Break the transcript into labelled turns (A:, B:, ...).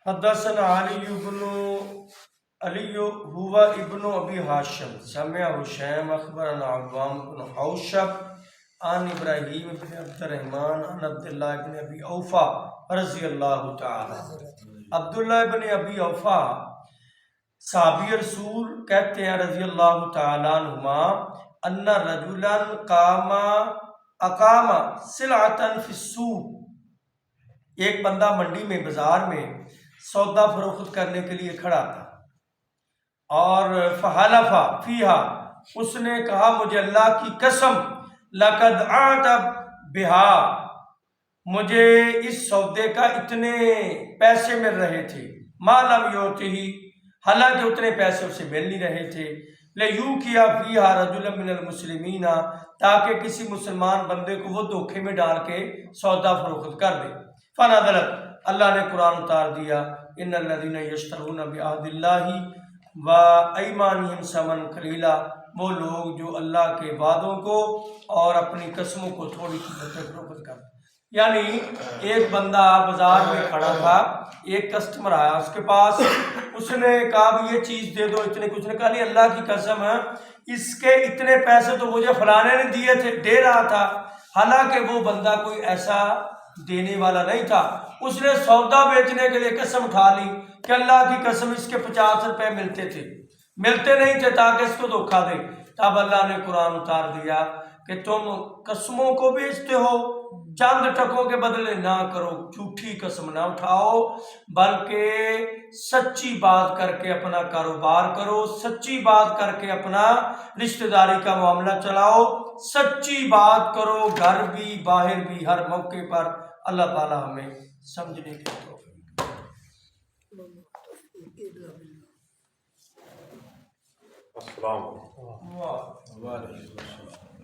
A: حدثنا علی هو ابن ابی ہاشم سمع حشیم اخبرنا عوام بن حوشب عن ابراہیم بن عبد الرحمن عن عبداللہ بن ابی اوفا رضی اللہ تعالی. عبداللہ بن ابی اوفا صحابی رسول کہتے ہیں رضی اللہ تعالی عنہما ان رجلا اقام سلعتا فی السوق، ایک بندہ منڈی میں بازار میں سودا فروخت کرنے کے لیے کھڑا تھا، اور فحلف فیہا، اس نے کہا مجھے اللہ کی قسم لقد اعطى بها، مجھے اس سودے کا اتنے پیسے مل رہے تھے، ما لم یعطہ، حالانکہ اتنے پیسے اسے مل نہیں رہے تھے، لیوقع فیہا رجلا من المسلمین، تاکہ کسی مسلمان بندے کو وہ دھوکے میں ڈال کے سودا فروخت کر دے. فنزلت، اللہ نے قرآن اتار دیا، ان الذین یشترون بعہد اللہ وایمانہم ثمنا قلیلا، وہ لوگ جو اللہ کے وعدوں کو اور اپنی قسموں کو تھوڑی قیمت پہ فروخت کرتے. یعنی ایک بندہ بازار میں کھڑا تھا، ایک کسٹمر آیا اس کے پاس، اس نے کہا بھی یہ چیز دے دو اتنے، کچھ نے کہا نہیں اللہ کی قسم ہے اس کے اتنے پیسے تو مجھے فلانے نے دیے تھے، دے رہا تھا، حالانکہ وہ بندہ کوئی ایسا دینے والا نہیں تھا. اس نے سودا بیچنے کے لیے قسم اٹھا لی کہ اللہ کی قسم اس کے 50 روپے ملتے تھے، ملتے نہیں تھے تاکہ اس کو دھوکہ دے. تب اللہ نے قرآن اتار دیا کہ تم قسموں کو بیچتے ہو، چند ٹکوں کے بدلے نہ کرو، جھوٹی قسم نہ اٹھاؤ، بلکہ سچی بات کر کے اپنا کاروبار کرو، سچی بات کر کے اپنا رشتہ داری کا معاملہ چلاؤ، سچی بات کرو گھر بھی باہر بھی ہر موقع پر. اللہ تعالی ہمیں سمجھنے کی توفیق.
B: السلام علیکم.
A: وعلیکم السلام.